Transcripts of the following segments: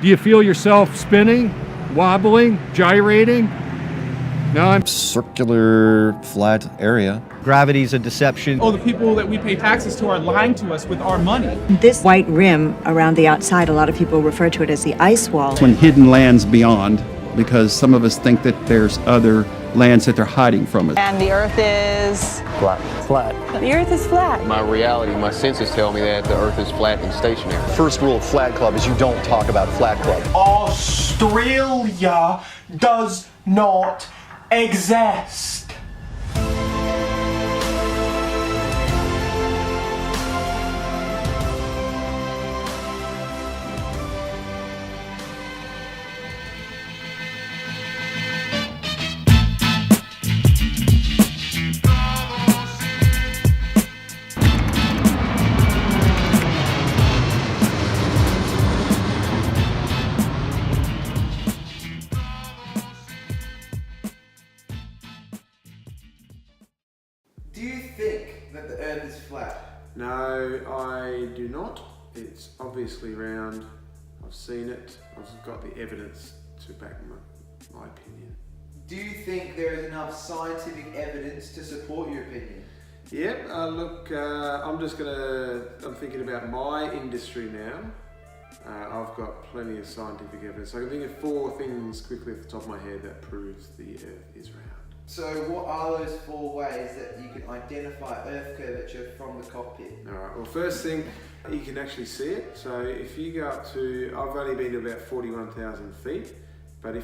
Do you feel yourself spinning, wobbling, gyrating? No, I'm circular, flat area. Gravity's a deception. Oh, the people that we pay taxes to are lying to us with our money. This white rim around the outside, a lot of people refer to it as the ice wall. When hidden lands beyond, because some of us think that there's other lands that they're hiding from us. And the Earth is Flat. The Earth is flat. My reality, my senses tell me that the Earth is flat and stationary. First rule of Flat Club is you don't talk about Flat Club. Australia does not exist. Do you think that the Earth is flat? No, I do not. It's obviously round. I've seen it. I've got the evidence to back my opinion. Do you think there is enough scientific evidence to support your opinion? Yep, look, I'm thinking about my industry now. I've got plenty of scientific evidence. I can think of 4 things quickly off the top of my head that proves the Earth is round. So what are those 4 ways that you can identify Earth curvature from the cockpit? Alright, well, first thing, you can actually see it. So if you go up to, I've only been to about 41,000 feet, but I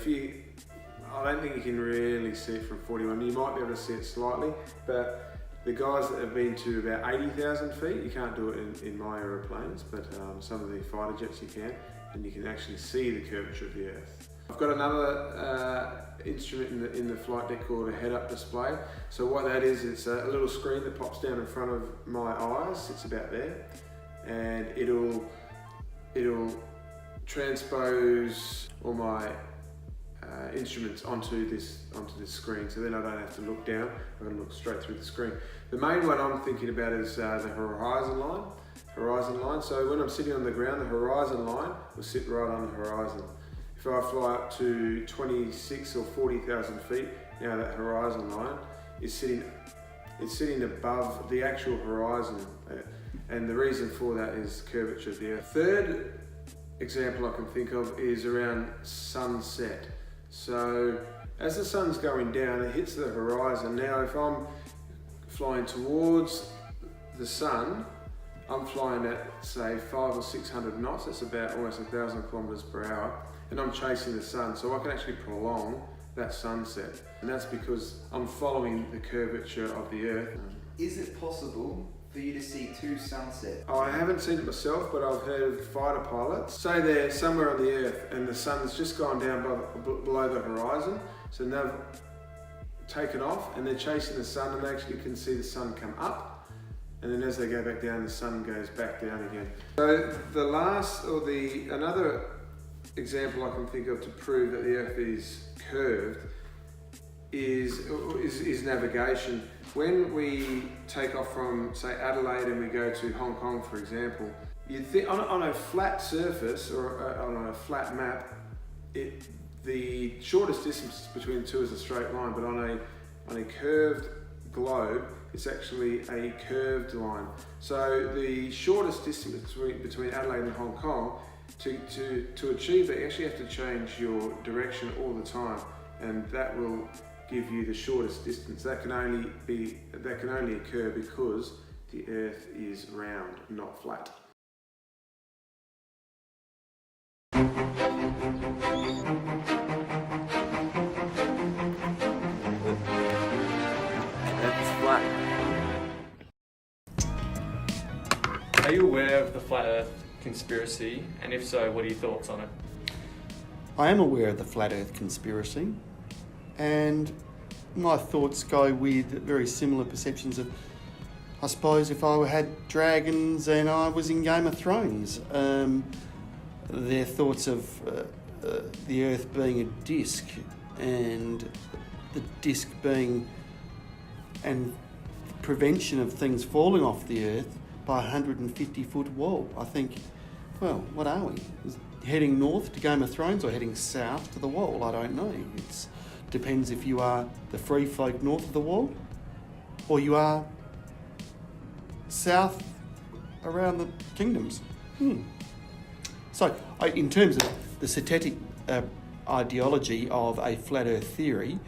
don't think you can really see it from 41. You might be able to see it slightly, but the guys that have been to about 80,000 feet, you can't do it in my aeroplanes, but some of the fighter jets you can, and you can actually see the curvature of the Earth. I've got another instrument in the flight deck called a head-up display. So what that is, it's a little screen that pops down in front of my eyes, sits about there, and it'll transpose all my instruments onto this screen, so then I don't have to look down, I can look straight through the screen. The main one I'm thinking about is the horizon line. So when I'm sitting on the ground, the horizon line will sit right on the horizon. If I fly up to 26 or 40,000 feet, now that horizon line is sitting above the actual horizon, and the reason for that is curvature of the Earth. Third example I can think of is around sunset. So as the sun's going down, it hits the horizon. Now if I'm flying towards the sun, I'm flying at say 500 or 600 knots, that's about almost 1,000 kilometers per hour, and I'm chasing the sun, so I can actually prolong that sunset. And that's because I'm following the curvature of the Earth. Is it possible for you to see 2 sunsets? Oh, I haven't seen it myself, but I've heard of fighter pilots. Say they're somewhere on the Earth and the sun's just gone down below the horizon, so they've taken off and they're chasing the sun, and they actually can see the sun come up, and then as they go back down, the sun goes back down again. So another example I can think of to prove that the Earth is curved is navigation. When we take off from, say, Adelaide and we go to Hong Kong, for example, you'd think on a flat surface or on a flat map, the shortest distance between the two is a straight line, but on a curved globe, it's actually a curved line. So the shortest distance between Adelaide and Hong Kong, to achieve that, you actually have to change your direction all the time, and that will give you the shortest distance. That can only occur because the Earth is round, not flat. Are you aware of the Flat Earth conspiracy? And if so, what are your thoughts on it? I am aware of the Flat Earth conspiracy, and my thoughts go with very similar perceptions of, I suppose, if I had dragons and I was in Game of Thrones. Their thoughts of the Earth being a disc, and the disc being and prevention of things falling off the Earth by a 150-foot wall. I think, well, what are we? heading north to Game of Thrones or heading south to the Wall? I don't know. It depends if you are the free folk north of the Wall or you are south around the kingdoms. So, in terms of the synthetic ideology of a flat earth theory,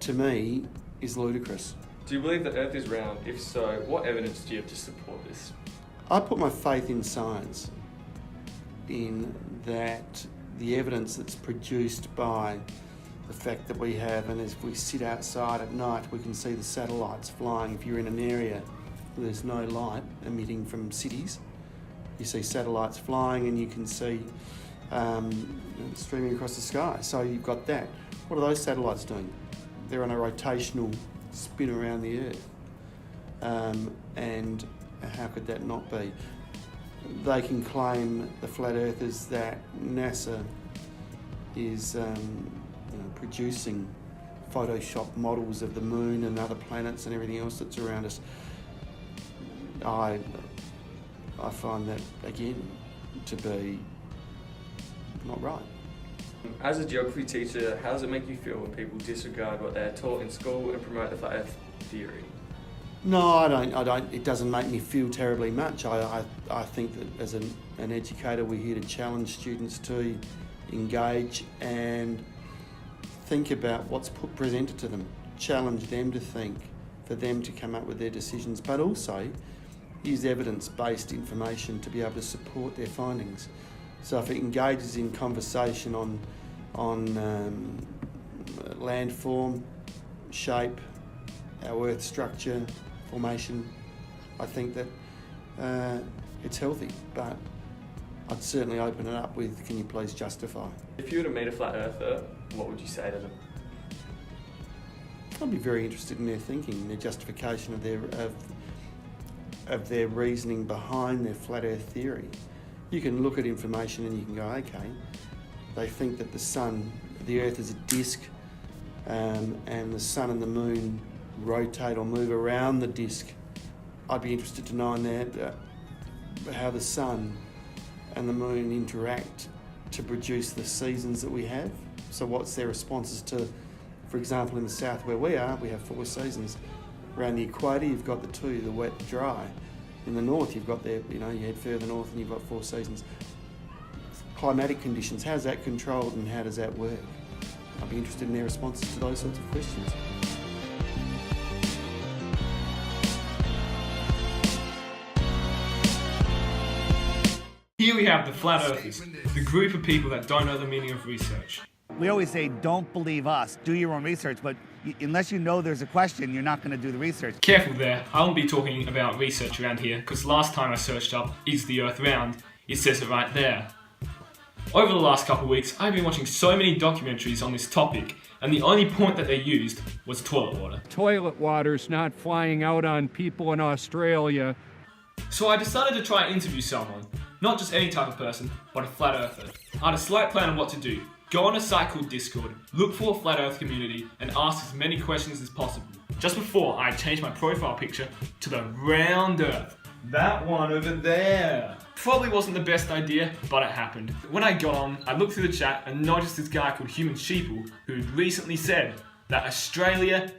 to me, is ludicrous. Do you believe the Earth is round? If so, what evidence do you have to support this? I put my faith in science, in that the evidence that's produced by the fact that we have, and as we sit outside at night, we can see the satellites flying. If you're in an area where there's no light emitting from cities, you see satellites flying and you can see streaming across the sky. So you've got that. What are those satellites doing? They're on a rotational spin around the Earth. And how could that not be? They can claim, the flat earthers, that NASA is producing Photoshop models of the moon and other planets and everything else that's around us. I find that, again, to be not right. As a geography teacher, how does it make you feel when people disregard what they're taught in school and promote the flat earth theory? No, I don't. It doesn't make me feel terribly much. I think that as an educator, we're here to challenge students to engage and think about what's presented to them, challenge them to think, for them to come up with their decisions, but also use evidence-based information to be able to support their findings. So if it engages in conversation on landform, shape, our Earth structure, formation, I think that it's healthy, but I'd certainly open it up with, can you please justify? If you were to meet a flat earther, what would you say to them? I'd be very interested in their thinking, their justification of their reasoning behind their flat earth theory. You can look at information and you can go, okay, they think that the Earth is a disc, and the sun and the moon rotate or move around the disc. I'd be interested to know in that how the sun and the moon interact to produce the seasons that we have. So what's their responses to, for example, in the south where we are, we have 4 seasons. Around the equator, you've got the 2, the wet, the dry. In the north, you've got you head further north and you've got 4 seasons. Climatic conditions, how's that controlled and how does that work? I'd be interested in their responses to those sorts of questions. Here we have the flat earthers, the group of people that don't know the meaning of research. We always say, don't believe us, do your own research, but unless you know there's a question, you're not going to do the research. Careful there, I won't be talking about research around here, because last time I searched up, is the Earth round? It says it right there. Over the last couple of weeks, I've been watching so many documentaries on this topic, and the only point that they used was toilet water. Toilet water's not flying out on people in Australia. So I decided to try and interview someone, not just any type of person, but a flat earther. I had a slight plan on what to do. Go on a site called Discord, look for a flat earth community, and ask as many questions as possible. Just before, I changed my profile picture to the round earth. That one over there. Probably wasn't the best idea, but it happened. When I got on, I looked through the chat and noticed this guy called Human Sheeple, who had recently said that Australia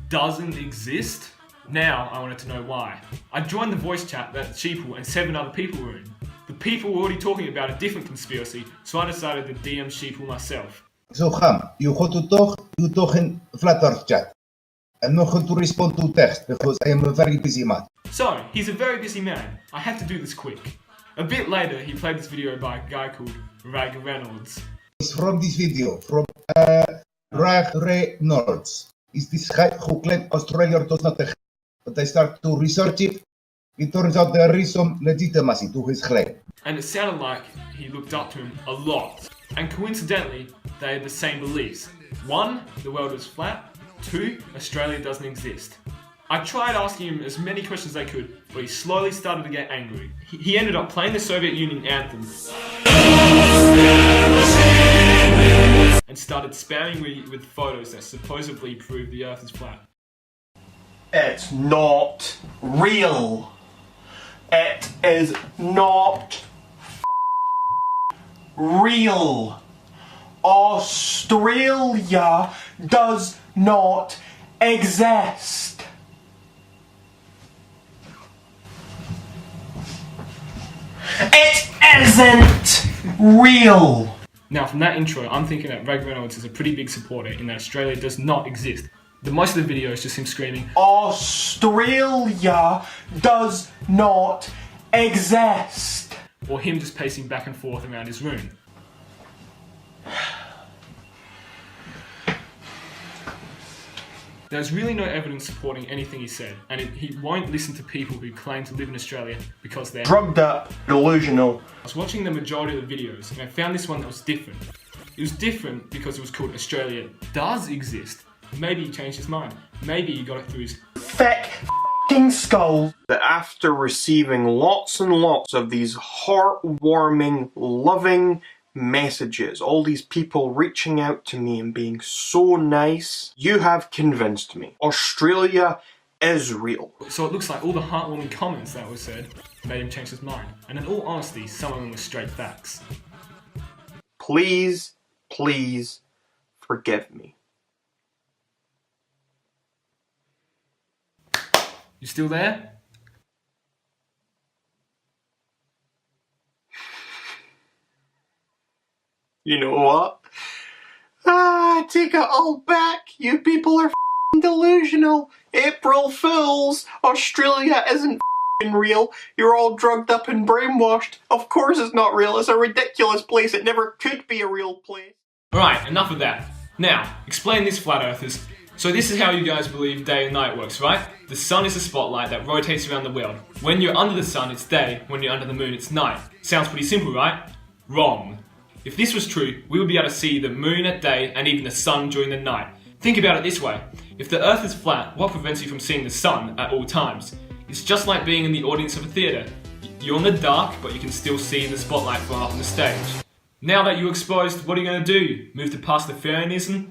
doesn't exist. Now I wanted to know why. I joined the voice chat that Sheeple and 7 other people were in. The people were already talking about a different conspiracy, so I decided to DM Sheeple myself. So Ham, you talk in flat earth chat. I'm not going to respond to text because I am a very busy man. So, he's a very busy man. I had to do this quick. A bit later, he played this video by a guy called Rag Reynolds. It's from this video, from Rag Reynolds. Is this guy who claimed Australia does not exist? But I start to research it. It turns out there is some legitimacy to his claim. And it sounded like he looked up to him a lot. And coincidentally, they had the same beliefs. 1, the world is flat. 2, Australia doesn't exist. I tried asking him as many questions as I could, but he slowly started to get angry. He ended up playing the Soviet Union anthem and started spamming me with photos that supposedly prove the Earth is flat. It's not real. It is not real. Australia does not exist. It isn't real. Now, from that intro, I'm thinking that Rag Reynolds is a pretty big supporter in that Australia does not exist. The most of the video is just him screaming, Australia does not exist. Or him just pacing back and forth around his room. There's really no evidence supporting anything he said, and he won't listen to people who claim to live in Australia because they're drugged up, delusional. I was watching the majority of the videos and I found this one that was different. It was different because it was called Australia Does Exist. Maybe he changed his mind. Maybe he got it through his thick f***ing skull. That after receiving lots and lots of these heartwarming, loving messages, all these people reaching out to me and being so nice, you have convinced me. Australia is real. So it looks like all the heartwarming comments that were said made him change his mind. And in all honesty, some of them were straight facts. Please, please forgive me. You still there? You know what? I take it all back. You people are f***ing delusional. April Fools. Australia isn't f***ing real. You're all drugged up and brainwashed. Of course it's not real. It's a ridiculous place. It never could be a real place. Alright, enough of that. Now, explain this, flat earthers. So this is how you guys believe day and night works, right? The sun is a spotlight that rotates around the world. When you're under the sun, it's day. When you're under the moon, it's night. Sounds pretty simple, right? Wrong. If this was true, we would be able to see the moon at day and even the sun during the night. Think about it this way. If the earth is flat, what prevents you from seeing the sun at all times? It's just like being in the audience of a theatre. You're in the dark, but you can still see the spotlight from up on the stage. Now that you're exposed, what are you going to do? Move to Pastafarianism?